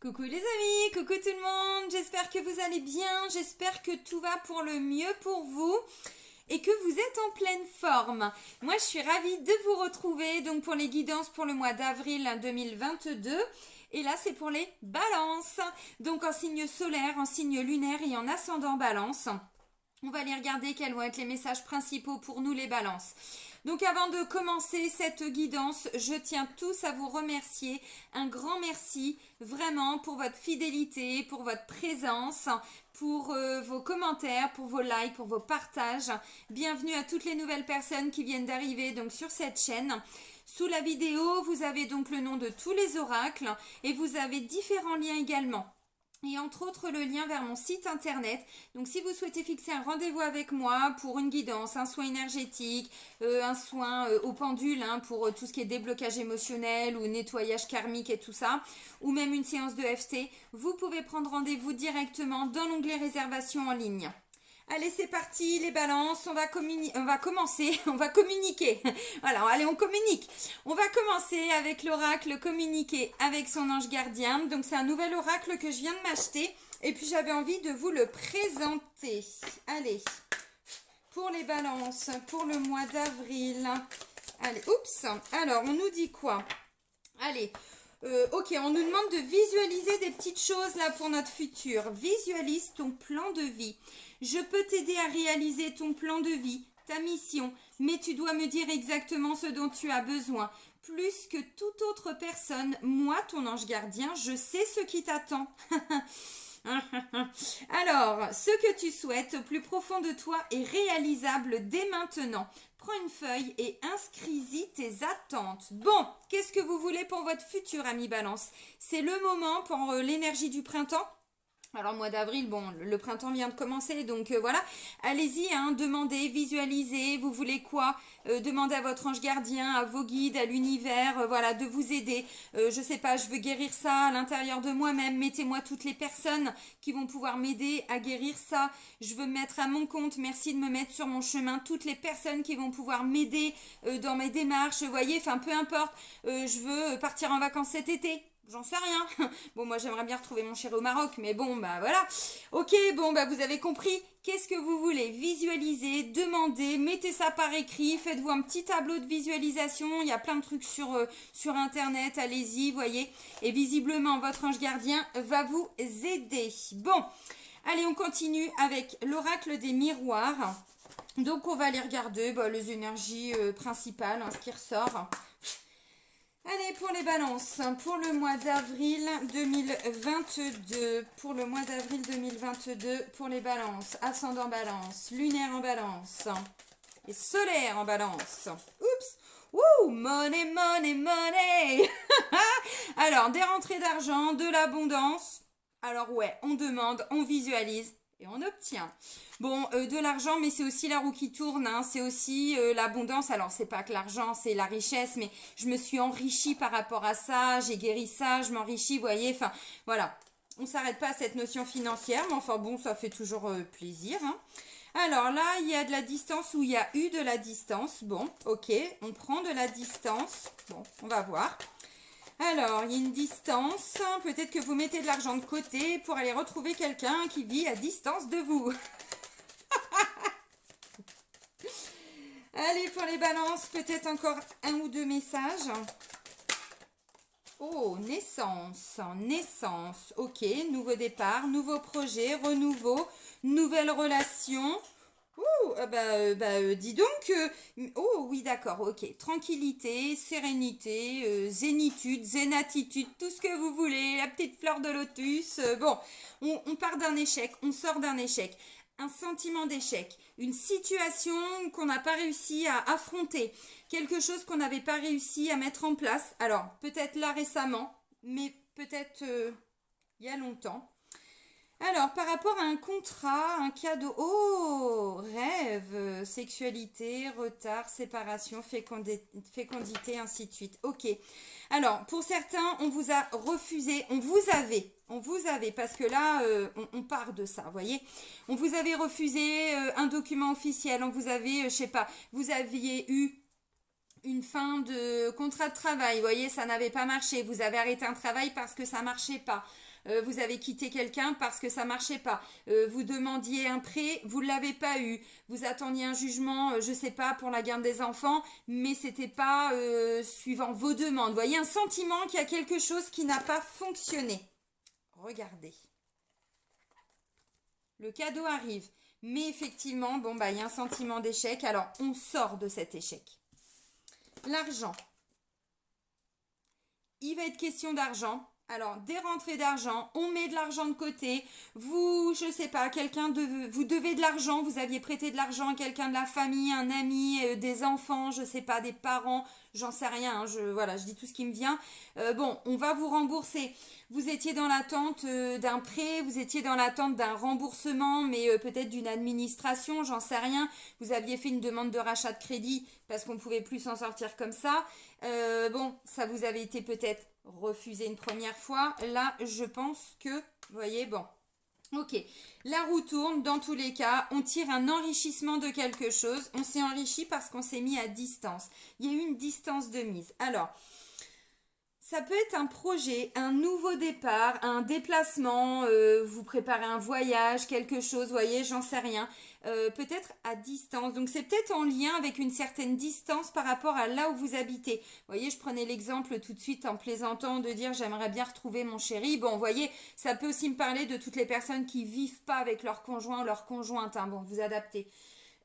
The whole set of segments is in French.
Coucou les amis, coucou tout le monde, j'espère que vous allez bien, j'espère que tout va pour le mieux pour vous et que vous êtes en pleine forme. Moi je suis ravie de vous retrouver donc pour les guidances pour le mois d'avril 2022 et là c'est pour les balances, donc en signe solaire, en signe lunaire et en ascendant balance. On va aller regarder quels vont être les messages principaux pour nous les balances. Donc avant de commencer cette guidance, je tiens tous à vous remercier. Un grand merci vraiment pour votre fidélité, pour votre présence, pour vos commentaires, pour vos likes, pour vos partages. Bienvenue à toutes les nouvelles personnes qui viennent d'arriver donc sur cette chaîne. Sous la vidéo, vous avez donc le nom de tous les oracles et vous avez différents liens également. Et entre autres le lien vers mon site internet. Donc si vous souhaitez fixer un rendez-vous avec moi pour une guidance, un soin énergétique, un soin au pendule pour tout ce qui est déblocage émotionnel ou nettoyage karmique et tout ça, ou même une séance de FT, vous pouvez prendre rendez-vous directement dans l'onglet réservation en ligne. Allez, c'est parti, les balances, on va commencer, on va communiquer. Voilà, allez, on communique. On va commencer avec l'oracle communiquer avec son ange gardien. Donc, c'est un nouvel oracle que je viens de m'acheter. Et puis, j'avais envie de vous le présenter. Allez, pour les balances, pour le mois d'avril. Allez, oups. Alors, on nous dit quoi? Allez, ok, on nous demande de visualiser des petites choses là pour notre futur. Visualise ton plan de vie. Je peux t'aider à réaliser ton plan de vie, ta mission, mais tu dois me dire exactement ce dont tu as besoin. Plus que toute autre personne, moi, ton ange gardien, je sais ce qui t'attend. Alors, ce que tu souhaites au plus profond de toi est réalisable dès maintenant. Prends une feuille et inscris-y tes attentes. Bon, qu'est-ce que vous voulez pour votre futur, ami Balance? C'est le moment pour l'énergie du printemps. Alors, mois d'avril, bon, le printemps vient de commencer, donc voilà. Allez-y, demandez, visualisez, vous voulez quoi? Demandez à votre ange gardien, à vos guides, à l'univers, voilà, de vous aider. Je sais pas, je veux guérir ça à l'intérieur de moi-même. Mettez-moi toutes les personnes qui vont pouvoir m'aider à guérir ça. Je veux me mettre à mon compte. Merci de me mettre sur mon chemin. Toutes les personnes qui vont pouvoir m'aider dans mes démarches, vous voyez, enfin, peu importe. Je veux partir en vacances cet été. J'en sais rien. Bon, moi, j'aimerais bien retrouver mon chéri au Maroc, mais bon, bah voilà. Ok, bon, bah vous avez compris. Qu'est-ce que vous voulez? Visualiser, demander, mettez ça par écrit, faites-vous un petit tableau de visualisation. Il y a plein de trucs sur Internet, allez-y, voyez. Et visiblement, votre ange gardien va vous aider. Bon, allez, on continue avec l'oracle des miroirs. Donc, on va aller regarder les énergies principales, ce qui ressort. Allez, pour les balances, pour le mois d'avril 2022, pour le mois d'avril 2022, pour les balances, ascendant balance, lunaire en balance et solaire en balance. Oups, ouh, money, money, money. Alors, des rentrées d'argent, de l'abondance. Alors ouais, on demande, on visualise et on obtient. Bon, de l'argent, mais c'est aussi la roue qui tourne, c'est aussi l'abondance. Alors, c'est pas que l'argent, c'est la richesse, mais je me suis enrichie par rapport à ça, j'ai guéri ça, je m'enrichis, vous voyez, enfin, voilà. On s'arrête pas à cette notion financière, mais enfin bon, ça fait toujours plaisir. Alors là, il y a de la distance ou il y a eu de la distance. Bon, ok, on prend de la distance. Bon, on va voir. Alors, il y a une distance. Peut-être que vous mettez de l'argent de côté pour aller retrouver quelqu'un qui vit à distance de vous. Allez, pour les balances, peut-être encore un ou deux messages. Oh, naissance, naissance. Ok, nouveau départ, nouveau projet, renouveau, nouvelle relation. Dis donc. Oh, oui, d'accord, ok. Tranquillité, sérénité, zénitude, zénatitude, tout ce que vous voulez. La petite fleur de lotus. Bon, on part d'un échec, on sort d'un échec. Un sentiment d'échec, une situation qu'on n'a pas réussi à affronter, quelque chose qu'on n'avait pas réussi à mettre en place. Alors, peut-être là récemment, mais peut-être il y a longtemps. Alors, par rapport à un contrat, un cadeau, oh, rêve, sexualité, retard, séparation, fécondité, ainsi de suite. Ok. Alors, pour certains, on vous a refusé, on vous avait, parce que là, on part de ça, vous voyez. On vous avait refusé un document officiel, on vous avait, je sais pas, vous aviez eu une fin de contrat de travail. Vous voyez, ça n'avait pas marché. Vous avez arrêté un travail parce que ça marchait pas. Vous avez quitté quelqu'un parce que ça marchait pas. Vous demandiez un prêt, vous l'avez pas eu. Vous attendiez un jugement, je sais pas, pour la garde des enfants, mais c'était pas suivant vos demandes. Vous voyez, un sentiment qu'il y a quelque chose qui n'a pas fonctionné. Regardez. Le cadeau arrive. Mais effectivement, bon, bah, il y a un sentiment d'échec. Alors, on sort de cet échec. L'argent. Il va être question d'argent. Alors, des rentrées d'argent, on met de l'argent de côté. Vous, je sais pas, vous devez de l'argent, vous aviez prêté de l'argent à quelqu'un de la famille, un ami, des enfants, je sais pas, des parents, j'en sais rien. Hein, voilà, je dis tout ce qui me vient. Bon, on va vous rembourser. Vous étiez dans l'attente d'un prêt, vous étiez dans l'attente d'un remboursement, mais peut-être d'une administration, j'en sais rien. Vous aviez fait une demande de rachat de crédit parce qu'on pouvait plus s'en sortir comme ça. Bon, ça vous avait été peut-être refusé une première fois. Là, je pense que, vous voyez, bon. Ok, la roue tourne, dans tous les cas, on tire un enrichissement de quelque chose. On s'est enrichi parce qu'on s'est mis à distance. Il y a eu une distance de mise. Alors, ça peut être un projet, un nouveau départ, un déplacement, vous préparez un voyage, quelque chose, vous voyez, j'en sais rien. Peut-être à distance. Donc c'est peut-être en lien avec une certaine distance par rapport à là où vous habitez. Vous voyez, je prenais l'exemple tout de suite en plaisantant de dire j'aimerais bien retrouver mon chéri. Bon, vous voyez, ça peut aussi me parler de toutes les personnes qui vivent pas avec leur conjoint ou leur conjointe. Hein. Bon, vous adaptez.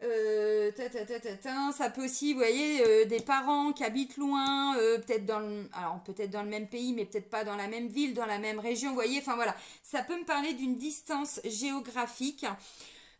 Ça peut aussi, vous voyez, des parents qui habitent loin, peut-être dans le même pays, mais peut-être pas dans la même ville, dans la même région, vous voyez, enfin voilà, ça peut me parler d'une distance géographique.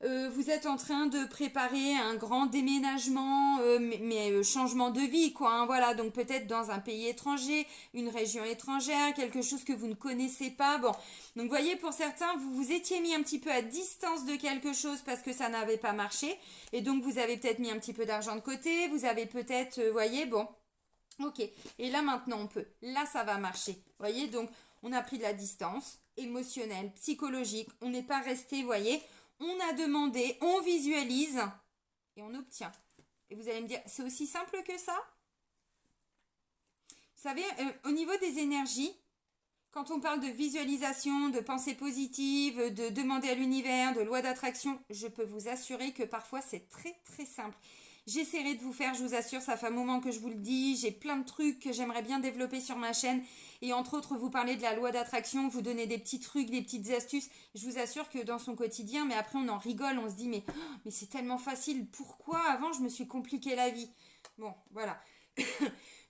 Vous êtes en train de préparer un grand déménagement, mais changement de vie, quoi. Hein, voilà, donc peut-être dans un pays étranger, une région étrangère, quelque chose que vous ne connaissez pas. Bon, donc vous voyez, pour certains, vous vous étiez mis un petit peu à distance de quelque chose parce que ça n'avait pas marché, et donc vous avez peut-être mis un petit peu d'argent de côté. Vous avez peut-être, voyez, bon, ok. Et là maintenant, on peut. Là, ça va marcher. Vous voyez, donc on a pris de la distance émotionnelle, psychologique. On n'est pas resté, vous voyez. On a demandé, on visualise et on obtient. Et vous allez me dire, c'est aussi simple que ça? Vous savez, au niveau des énergies, quand on parle de visualisation, de pensée positive, de demander à l'univers, de loi d'attraction, je peux vous assurer que parfois c'est très très simple. J'essaierai de vous faire, je vous assure, ça fait un moment que je vous le dis, j'ai plein de trucs que j'aimerais bien développer sur ma chaîne et entre autres vous parler de la loi d'attraction, vous donner des petits trucs, des petites astuces. Je vous assure que dans son quotidien, mais après on en rigole, on se dit mais c'est tellement facile, pourquoi avant je me suis compliqué la vie? Bon, voilà.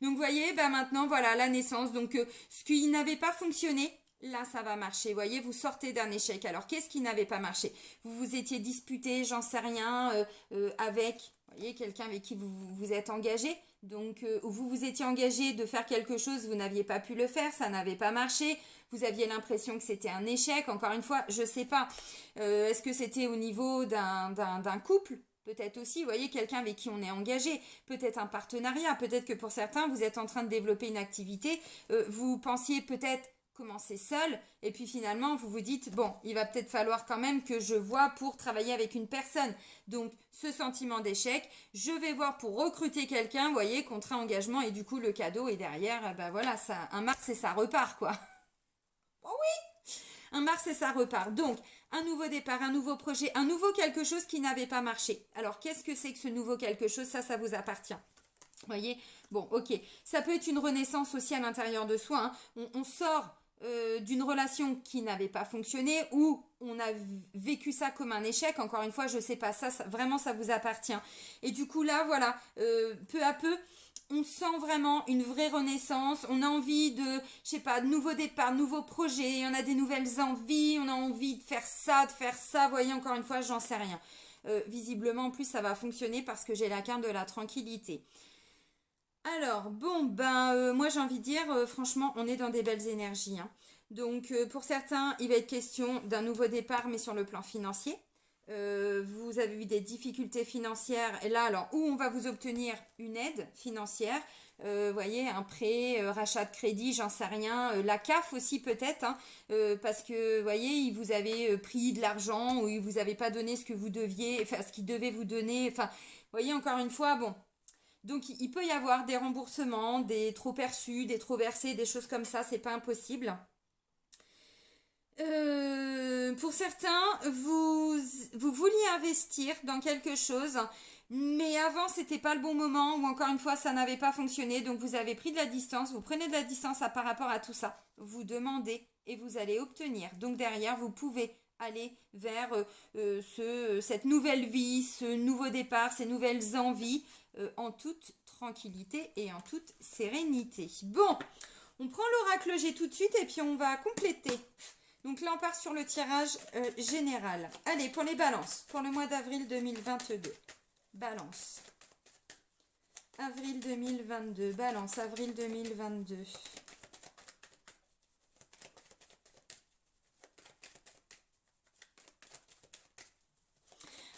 Donc vous voyez, bah maintenant voilà la naissance, donc ce qui n'avait pas fonctionné, là ça va marcher, vous voyez, vous sortez d'un échec. Alors qu'est-ce qui n'avait pas marché? Vous vous étiez disputé, j'en sais rien, avec, vous voyez, quelqu'un avec qui vous êtes engagé. Donc vous vous étiez engagé de faire quelque chose, vous n'aviez pas pu le faire, ça n'avait pas marché, vous aviez l'impression que c'était un échec, encore une fois, je sais pas, est-ce que c'était au niveau d'un couple? Peut-être aussi, vous voyez, quelqu'un avec qui on est engagé, peut-être un partenariat, peut-être que pour certains, vous êtes en train de développer une activité, vous pensiez peut-être commencer seul, et puis finalement, vous vous dites, bon, il va peut-être falloir quand même que je vois pour travailler avec une personne. Donc, ce sentiment d'échec, je vais voir pour recruter quelqu'un, vous voyez, contrat engagement, et du coup, le cadeau est derrière, ben voilà, ça, un mars et ça repart, quoi. Oh oui, un mars et ça repart. Donc, un nouveau départ, un nouveau projet, un nouveau quelque chose qui n'avait pas marché. Alors, qu'est-ce que c'est que ce nouveau quelque chose? Ça vous appartient. Vous voyez? Bon, ok. Ça peut être une renaissance aussi à l'intérieur de soi. Hein. On sort d'une relation qui n'avait pas fonctionné ou on a vécu ça comme un échec. Encore une fois, je sais pas. Vraiment, ça vous appartient. Et du coup, là, voilà, peu à peu, on sent vraiment une vraie renaissance, on a envie de, je sais pas, de nouveaux départs, de nouveaux projets, on a des nouvelles envies, on a envie de faire ça, vous voyez, encore une fois, j'en sais rien. Visiblement, en plus, ça va fonctionner parce que j'ai la carte de la tranquillité. Alors, bon, moi j'ai envie de dire, franchement, on est dans des belles énergies. Hein. Donc, pour certains, il va être question d'un nouveau départ, mais sur le plan financier. Vous avez eu des difficultés financières et là alors où on va vous obtenir une aide financière, voyez, un prêt, rachat de crédit, j'en sais rien, la CAF aussi peut-être, hein, parce que voyez, il vous avait pris de l'argent ou il vous avait pas donné ce que vous deviez, enfin ce qu'il devait vous donner, enfin voyez, encore une fois, bon, Donc il peut y avoir des remboursements, des trop perçus, des trop versés, des choses comme ça, c'est pas impossible. Pour certains, vous vouliez investir dans quelque chose, mais avant c'était pas le bon moment, ou encore une fois ça n'avait pas fonctionné, donc vous avez pris de la distance, vous prenez de la distance par rapport à tout ça, vous demandez et vous allez obtenir. Donc derrière, vous pouvez aller vers cette nouvelle vie, ce nouveau départ, ces nouvelles envies, en toute tranquillité et en toute sérénité. Bon, on prend l'oracle G tout de suite et puis on va compléter. Donc là, on part sur le tirage général. Allez, pour les balances, pour le mois d'avril 2022. Balance. Avril 2022. Balance, avril 2022.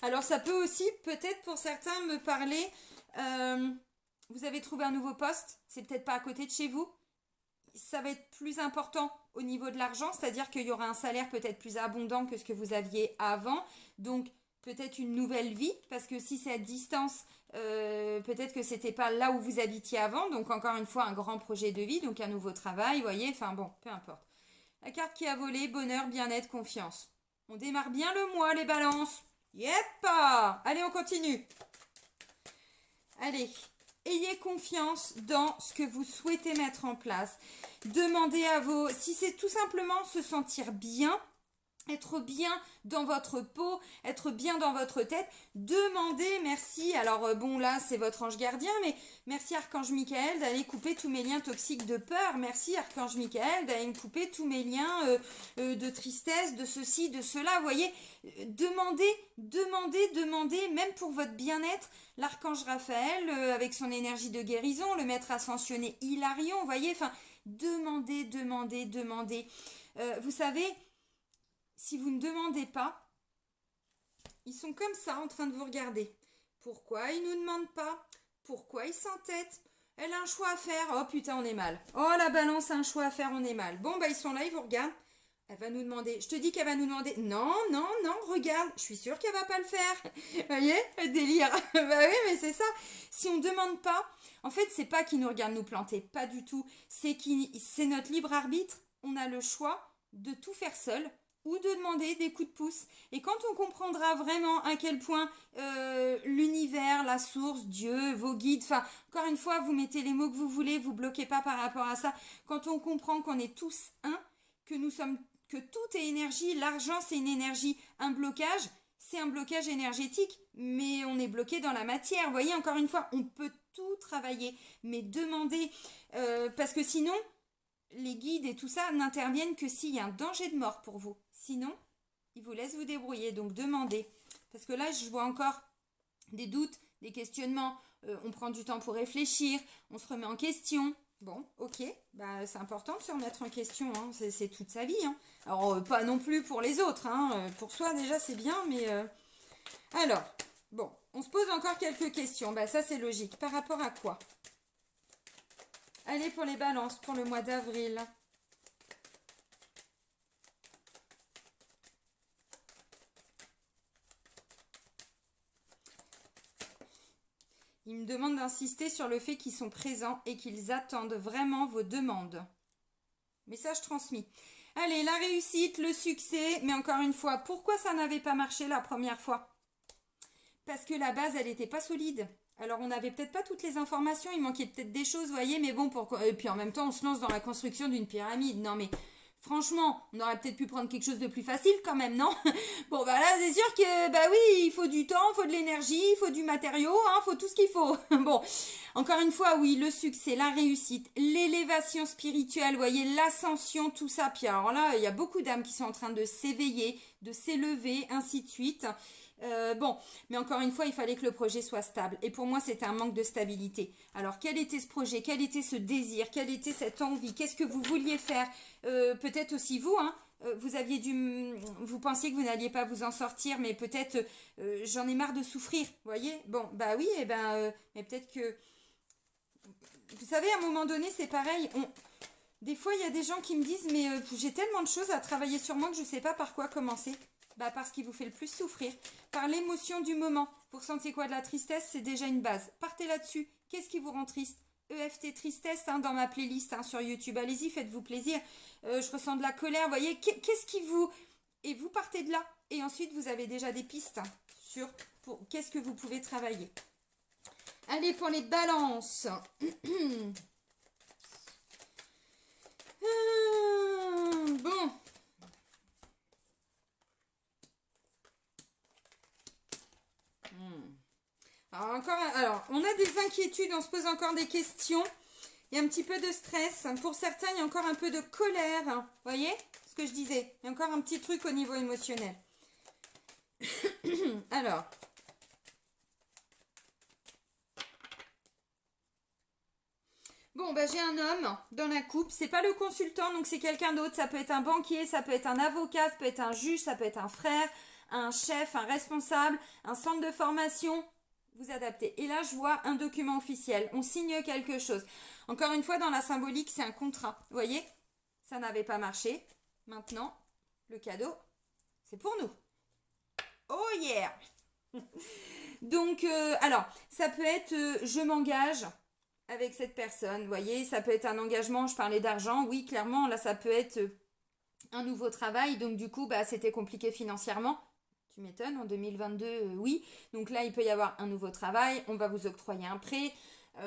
Alors, ça peut aussi, peut-être pour certains, me parler. Vous avez trouvé un nouveau poste. C'est peut-être pas à côté de chez vous. Ça va être plus important au niveau de l'argent, c'est-à-dire qu'il y aura un salaire peut-être plus abondant que ce que vous aviez avant, donc peut-être une nouvelle vie, parce que si c'est à distance, peut-être que c'était pas là où vous habitiez avant, donc encore une fois un grand projet de vie, donc un nouveau travail, vous voyez, enfin bon, peu importe. La carte qui a volé, bonheur, bien-être, confiance. On démarre bien le mois, les balances. Yep. Allez, on continue. Allez, ayez confiance dans ce que vous souhaitez mettre en place. Demandez à vos... Si c'est tout simplement se sentir bien, être bien dans votre peau, être bien dans votre tête, demandez merci. Alors bon, là, c'est votre ange gardien, mais merci Archange Michael d'aller couper tous mes liens toxiques de peur. Merci Archange Michael d'aller me couper tous mes liens de tristesse, de ceci, de cela. Vous voyez, demandez, même pour votre bien-être. L'archange Raphaël, avec son énergie de guérison, le maître ascensionné Hilarion, vous voyez, enfin, demandez. Vous savez, si vous ne demandez pas, ils sont comme ça en train de vous regarder. Pourquoi ils ne nous demandent pas? Pourquoi ils s'entêtent? Elle a un choix à faire. Oh putain, on est mal. Oh, la balance a un choix à faire, on est mal. Bon, bah ils sont là, ils vous regardent. Elle va nous demander. Je te dis qu'elle va nous demander. Non, regarde. Je suis sûre qu'elle va pas le faire. Vous voyez, le délire. Bah oui, mais c'est ça. Si on ne demande pas, en fait, c'est pas qu'ils nous regardent nous planter. Pas du tout. C'est notre libre arbitre. On a le choix de tout faire seul ou de demander des coups de pouce. Et quand on comprendra vraiment à quel point l'univers, la source, Dieu, vos guides, enfin, encore une fois, vous mettez les mots que vous voulez, vous bloquez pas par rapport à ça. Quand on comprend qu'on est tous un, que tout est énergie, l'argent c'est une énergie, un blocage, c'est un blocage énergétique, mais on est bloqué dans la matière. Vous voyez, encore une fois, on peut tout travailler, mais demander, parce que sinon, les guides et tout ça n'interviennent que s'il y a un danger de mort pour vous. Sinon, ils vous laissent vous débrouiller, donc demandez. Parce que là, je vois encore des doutes, des questionnements, on prend du temps pour réfléchir, on se remet en question. Bon, ok, bah, c'est important de se remettre en question, hein. C'est toute sa vie. Hein. Alors, pas non plus pour les autres, hein. Pour soi déjà c'est bien, mais... Alors, bon, on se pose encore quelques questions, bah, ça c'est logique. Par rapport à quoi? Allez, pour les balances, pour le mois d'avril. Ils me demandent d'insister sur le fait qu'ils sont présents et qu'ils attendent vraiment vos demandes. Message transmis. Allez, la réussite, le succès, mais encore une fois, pourquoi ça n'avait pas marché la première fois? Parce que la base, elle n'était pas solide. Alors, on n'avait peut-être pas toutes les informations, il manquait peut-être des choses, vous voyez, mais bon, et puis en même temps, on se lance dans la construction d'une pyramide. Non, mais franchement, on aurait peut-être pu prendre quelque chose de plus facile quand même, non? Bon, bah là, c'est sûr que, bah oui, il faut du temps, il faut de l'énergie, il faut du matériau, il faut tout ce qu'il faut. Bon, encore une fois, oui, le succès, la réussite, l'élévation spirituelle, vous voyez, l'ascension, tout ça. Puis alors là, il y a beaucoup d'âmes qui sont en train de s'éveiller, de s'élever, ainsi de suite. Bon, mais encore une fois, il fallait que le projet soit stable. Et pour moi, c'était un manque de stabilité. Alors, quel était ce projet? Quel était ce désir? Quelle était cette envie? Qu'est-ce que vous vouliez faire? Peut-être aussi vous, hein. Vous pensiez que vous n'alliez pas vous en sortir, mais peut-être j'en ai marre de souffrir. Vous voyez? Bon, bah oui, mais peut-être que... Vous savez, à un moment donné, c'est pareil. Des fois, il y a des gens qui me disent, mais j'ai tellement de choses à travailler sur moi que je ne sais pas par quoi commencer. Bah parce qu'il vous fait le plus souffrir. Par l'émotion du moment. Vous ressentez quoi? De la tristesse, c'est déjà une base. Partez là-dessus. Qu'est-ce qui vous rend triste? EFT tristesse hein, dans ma playlist hein, sur YouTube. Allez-y, faites-vous plaisir. Je ressens de la colère. Vous voyez, qu'est-ce qui vous... Et vous partez de là. Et ensuite, vous avez déjà des pistes hein, sur qu'est-ce que vous pouvez travailler. Allez, pour les balances. Bon. Alors, on a des inquiétudes, on se pose encore des questions. Il y a un petit peu de stress. Pour certains, il y a encore un peu de colère. Vous voyez ce que je disais? Il y a encore un petit truc au niveau émotionnel. Alors. Bon, bah, j'ai un homme dans la coupe. C'est pas le consultant, donc c'est quelqu'un d'autre. Ça peut être un banquier, ça peut être un avocat, ça peut être un juge, ça peut être un frère, un chef, un responsable, un centre de formation. Vous adaptez. Et là, je vois un document officiel. On signe quelque chose. Encore une fois, dans la symbolique, c'est un contrat. Vous voyez? Ça n'avait pas marché. Maintenant, le cadeau, c'est pour nous. Oh yeah! Donc, alors, ça peut être je m'engage avec cette personne. Vous voyez? Ça peut être un engagement. Je parlais d'argent. Oui, clairement, là, ça peut être un nouveau travail. Donc, du coup, bah, c'était compliqué financièrement. Tu m'étonnes, en 2022, oui. Donc là, il peut y avoir un nouveau travail, on va vous octroyer un prêt.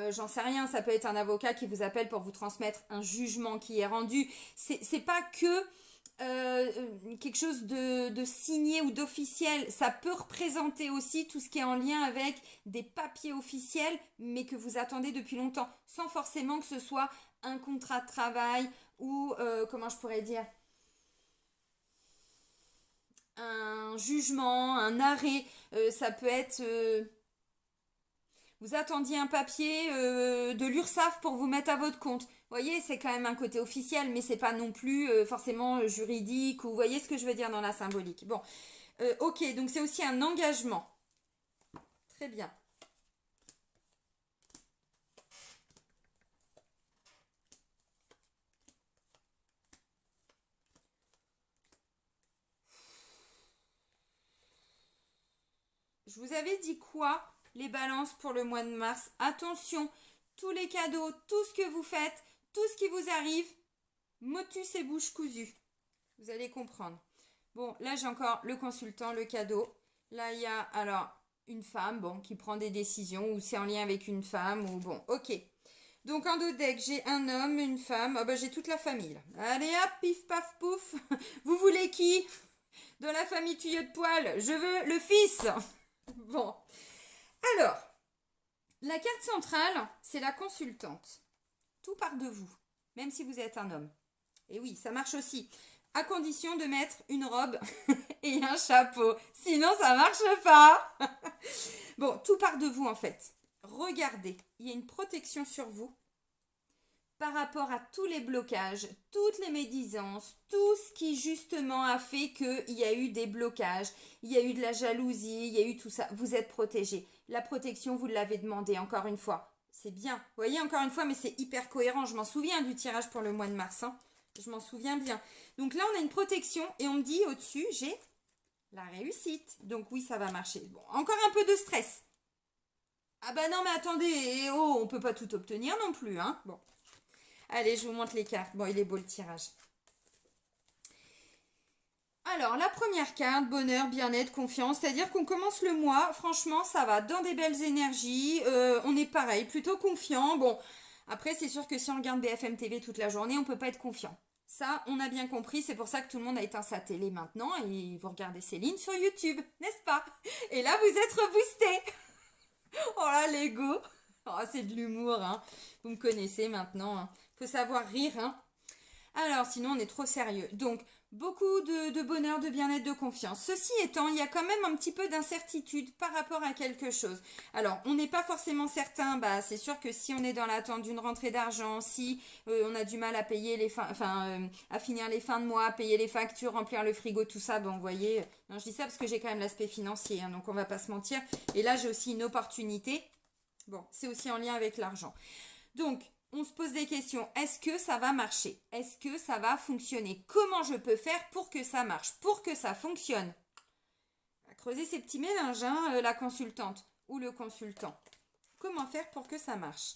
J'en sais rien, ça peut être un avocat qui vous appelle pour vous transmettre un jugement qui est rendu. C'est pas que quelque chose de signé ou d'officiel. Ça peut représenter aussi tout ce qui est en lien avec des papiers officiels, mais que vous attendez depuis longtemps, sans forcément que ce soit un contrat de travail ou, comment je pourrais dire, un jugement, un arrêt, ça peut être... vous attendiez un papier de l'URSSAF pour vous mettre à votre compte. Vous voyez, c'est quand même un côté officiel, mais c'est pas non plus forcément juridique, ou vous voyez ce que je veux dire dans la symbolique. Bon, ok, donc c'est aussi un engagement. Très bien. Je vous avais dit quoi, les balances pour le mois de mars? Attention, tous les cadeaux, tout ce que vous faites, tout ce qui vous arrive, motus et bouche cousue. Vous allez comprendre. Bon, là j'ai encore le consultant, le cadeau. Là il y a alors une femme, bon, qui prend des décisions, ou c'est en lien avec une femme, ou bon, ok. Donc en dos deck, j'ai un homme, une femme, ah bah j'ai toute la famille là. Allez hop, pif paf pouf. Vous voulez qui? De la famille tuyau de poil, je veux le fils. Bon, alors, la carte centrale, c'est la consultante. Tout part de vous, même si vous êtes un homme. Et oui, ça marche aussi, à condition de mettre une robe et un chapeau. Sinon, ça marche pas. Bon, tout part de vous en fait. Regardez, il y a une protection sur vous par rapport à tous les blocages, toutes les médisances, tout ce qui justement a fait qu'il y a eu des blocages, il y a eu de la jalousie, il y a eu tout ça. Vous êtes protégé. La protection, vous l'avez demandé encore une fois. C'est bien. Vous voyez, encore une fois, mais c'est hyper cohérent. Je m'en souviens du tirage pour le mois de mars. Hein. Je m'en souviens bien. Donc là, on a une protection et on me dit au-dessus, j'ai la réussite. Donc oui, ça va marcher. Bon, encore un peu de stress. Ah bah non, mais attendez, oh, on peut pas tout obtenir non plus. Hein. Bon. Allez, je vous montre les cartes. Bon, il est beau le tirage. Alors, la première carte, bonheur, bien-être, confiance. C'est-à-dire qu'on commence le mois, franchement, ça va, dans des belles énergies. On est pareil, plutôt confiant. Bon, après, c'est sûr que si on regarde BFM TV toute la journée, on ne peut pas être confiant. Ça, on a bien compris. C'est pour ça que tout le monde a éteint sa télé maintenant. Et vous regardez Céline sur YouTube, n'est-ce pas? Et là, vous êtes reboosté. Oh là, l'ego. Oh, c'est de l'humour, hein. Vous me connaissez maintenant, hein. Faut savoir rire, hein. Alors, sinon, on est trop sérieux. Donc, beaucoup de bonheur, de bien-être, de confiance. Ceci étant, il y a quand même un petit peu d'incertitude par rapport à quelque chose. Alors, on n'est pas forcément certain. Bah, c'est sûr que si on est dans l'attente d'une rentrée d'argent, si on a du mal à payer les à finir les fins de mois, payer les factures, remplir le frigo, tout ça, bon, vous voyez. Non, je dis ça parce que j'ai quand même l'aspect financier, hein, donc on va pas se mentir. Et là, j'ai aussi une opportunité. Bon, c'est aussi en lien avec l'argent. Donc, on se pose des questions. Est-ce que ça va marcher? Est-ce que ça va fonctionner? Comment je peux faire pour que ça marche? Pour que ça fonctionne? On va creuser ces petits méninges, hein, la consultante ou le consultant. comment faire pour que ça marche?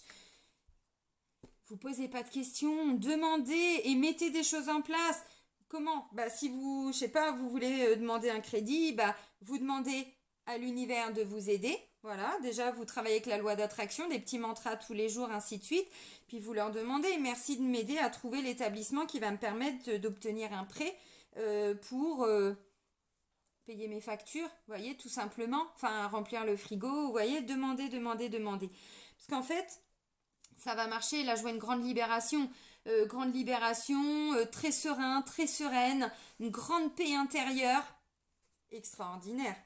Vous posez pas de questions, demandez et mettez des choses en place. Comment? Bah, si vous, je sais pas, vous voulez demander un crédit, bah, vous demandez à l'univers de vous aider. Voilà, déjà vous travaillez avec la loi d'attraction, des petits mantras tous les jours, ainsi de suite. Puis vous leur demandez, merci de m'aider à trouver l'établissement qui va me permettre d'obtenir un prêt pour payer mes factures, vous voyez, tout simplement. Enfin, remplir le frigo, vous voyez, demandez, demandez, demandez. Parce qu'en fait, ça va marcher. Là, je vois une grande libération, très serein, très sereine, une grande paix intérieure, extraordinaire.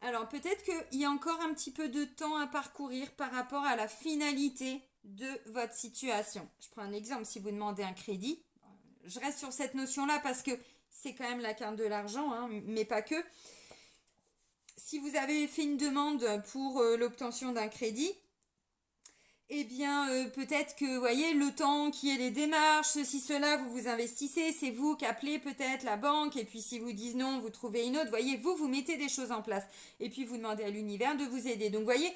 Alors, peut-être qu'il y a encore un petit peu de temps à parcourir par rapport à la finalité de votre situation. Je prends un exemple, si vous demandez un crédit, je reste sur cette notion-là parce que c'est quand même la carte de l'argent, hein, mais pas que. Si vous avez fait une demande pour l'obtention d'un crédit, eh bien, peut-être que, vous voyez, le temps qui est les démarches, ceci, cela, vous vous investissez, c'est vous qui appelez peut-être la banque, et puis si vous disent non, vous trouvez une autre, vous voyez, vous mettez des choses en place, et puis vous demandez à l'univers de vous aider. Donc, vous voyez,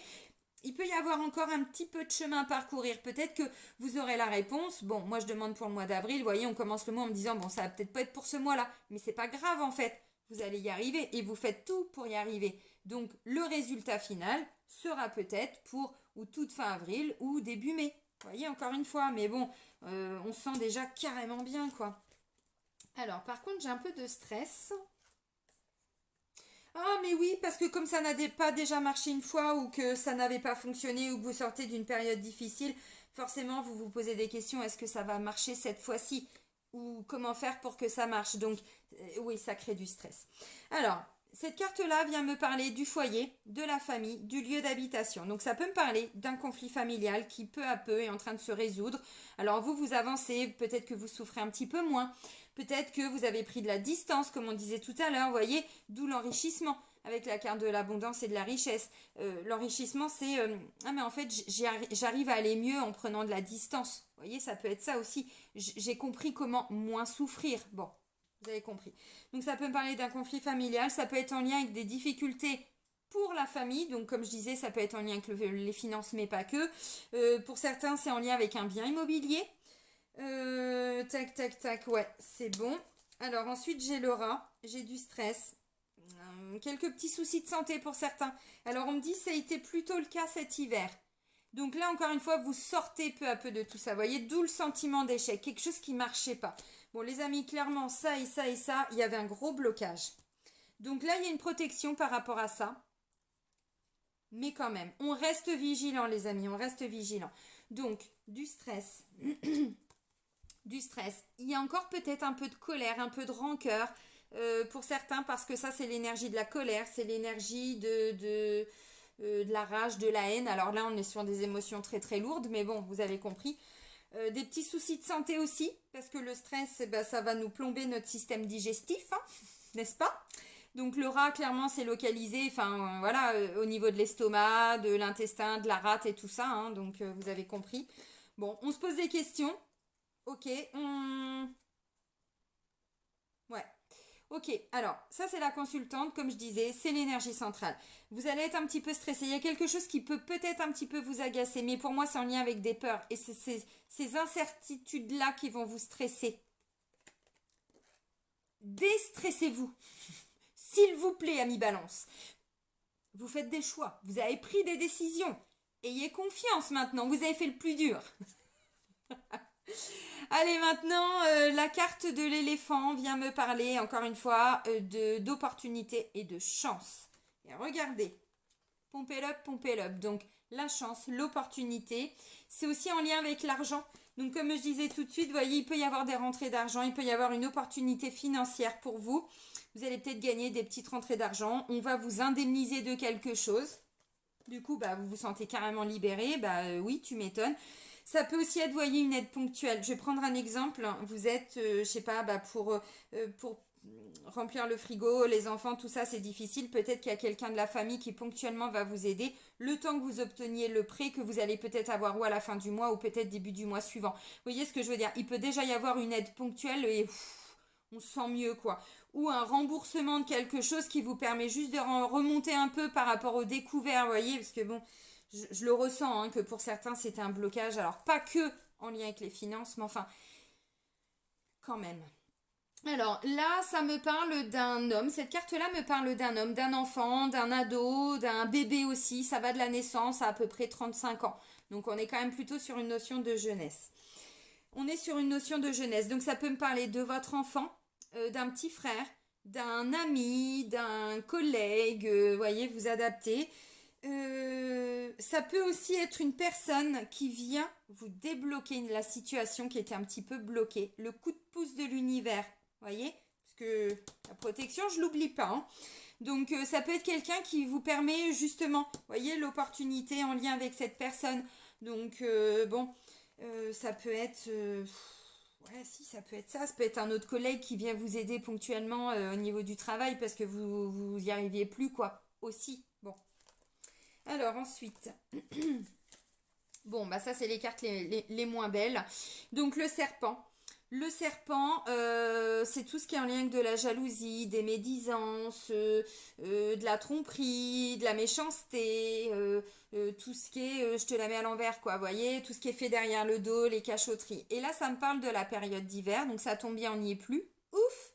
il peut y avoir encore un petit peu de chemin à parcourir. Peut-être que vous aurez la réponse. Bon, moi, je demande pour le mois d'avril, vous voyez, on commence le mois en me disant, bon, ça va peut-être pas être pour ce mois-là, mais c'est pas grave, en fait. Vous allez y arriver, et vous faites tout pour y arriver. Donc, le résultat final sera peut-être pour ou toute fin avril ou début mai. Vous voyez, encore une fois, mais bon, on se sent déjà carrément bien, quoi. Alors, par contre, j'ai un peu de stress. Ah, mais oui, parce que comme ça n'a pas déjà marché une fois ou que ça n'avait pas fonctionné ou que vous sortez d'une période difficile, forcément, vous vous posez des questions. Est-ce que ça va marcher cette fois-ci? Ou comment faire pour que ça marche? Donc, oui, ça crée du stress. Alors, cette carte-là vient me parler du foyer, de la famille, du lieu d'habitation. Donc ça peut me parler d'un conflit familial qui peu à peu est en train de se résoudre. Alors vous avancez, peut-être que vous souffrez un petit peu moins, peut-être que vous avez pris de la distance, comme on disait tout à l'heure, vous voyez, d'où l'enrichissement avec la carte de l'abondance et de la richesse. L'enrichissement, c'est ah mais en fait j'arrive à aller mieux en prenant de la distance. Vous voyez, ça peut être ça aussi. J'ai compris comment moins souffrir. Bon, vous avez compris. Donc ça peut me parler d'un conflit familial, ça peut être en lien avec des difficultés pour la famille. Donc comme je disais, ça peut être en lien avec les finances, mais pas que. Pour certains, c'est en lien avec un bien immobilier. Tac, tac, tac, ouais, c'est bon. Alors ensuite, j'ai l'aura, j'ai du stress. Quelques petits soucis de santé pour certains. Alors on me dit ça a été plutôt le cas cet hiver. Donc là, encore une fois, vous sortez peu à peu de tout ça. Vous voyez, d'où le sentiment d'échec. Quelque chose qui ne marchait pas. Bon, les amis, clairement, ça et ça et ça, il y avait un gros blocage. Donc là, il y a une protection par rapport à ça. Mais quand même, on reste vigilant, les amis, on reste vigilant. Donc, du stress. Du stress. Il y a encore peut-être un peu de colère, un peu de rancœur pour certains, parce que ça, c'est l'énergie de la colère, c'est l'énergie de la rage, de la haine. Alors là, on est sur des émotions très très lourdes, mais bon, vous avez compris. Des petits soucis de santé aussi, parce que le stress, bah, ça va nous plomber notre système digestif, hein, n'est-ce pas? Donc le rat, clairement, c'est localisé, enfin voilà, au niveau de l'estomac, de l'intestin, de la rate et tout ça, hein, donc vous avez compris. Bon, on se pose des questions. Ok, ouais. Ok, alors ça c'est la consultante, comme je disais, c'est l'énergie centrale. Vous allez être un petit peu stressé. Il y a quelque chose qui peut peut-être un petit peu vous agacer, mais pour moi c'est en lien avec des peurs. Et c'est ces incertitudes-là qui vont vous stresser. Déstressez-vous. S'il vous plaît, ami Balance. Vous faites des choix, vous avez pris des décisions. Ayez confiance maintenant, vous avez fait le plus dur. Allez, maintenant, la carte de l'éléphant vient me parler, encore une fois, d'opportunité et de chance. Et regardez, pompez l'up. Donc, la chance, l'opportunité, c'est aussi en lien avec l'argent. Donc, comme je disais tout de suite, vous voyez, il peut y avoir des rentrées d'argent, il peut y avoir une opportunité financière pour vous. Vous allez peut-être gagner des petites rentrées d'argent. On va vous indemniser de quelque chose. Du coup, bah, vous vous sentez carrément libéré. Bah oui, tu m'étonnes. Ça peut aussi être, voyez, une aide ponctuelle. Je vais prendre un exemple. Vous êtes, je sais pas, bah, pour remplir le frigo, les enfants, tout ça, c'est difficile. Peut-être qu'il y a quelqu'un de la famille qui ponctuellement va vous aider le temps que vous obteniez le prêt que vous allez peut-être avoir ou à la fin du mois ou peut-être début du mois suivant. Vous voyez ce que je veux dire? Il peut déjà y avoir une aide ponctuelle et on se sent mieux, quoi. Ou un remboursement de quelque chose qui vous permet juste de remonter un peu par rapport aux découvertes, vous voyez, parce que bon, je le ressens, hein, que pour certains, c'était un blocage. Alors, pas que en lien avec les finances, mais enfin, quand même. Alors là, ça me parle d'un homme. Cette carte-là me parle d'un homme, d'un enfant, d'un ado, d'un bébé aussi. Ça va de la naissance à peu près 35 ans. Donc on est quand même plutôt sur une notion de jeunesse. On est sur une notion de jeunesse. Donc ça peut me parler de votre enfant, d'un petit frère, d'un ami, d'un collègue. Voyez, vous adaptez. Ça peut aussi être une personne qui vient vous débloquer la situation qui était un petit peu bloquée. Le coup de pouce de l'univers. Voyez? Parce que la protection, je l'oublie pas, hein. Donc ça peut être quelqu'un qui vous permet justement, voyez, l'opportunité en lien avec cette personne. Donc bon, ça peut être... ouais, si, ça peut être ça. Ça peut être un autre collègue qui vient vous aider ponctuellement au niveau du travail parce que vous y arriviez plus, quoi. Aussi. Bon. Alors ensuite, bon, bah ça c'est les cartes les moins belles. Donc le serpent. Le serpent, c'est tout ce qui est en lien avec de la jalousie, des médisances, de la tromperie, de la méchanceté, tout ce qui est je te la mets à l'envers, quoi, vous voyez, tout ce qui est fait derrière le dos, les cachotteries. Et là, ça me parle de la période d'hiver, donc ça tombe bien, on n'y est plus. Ouf!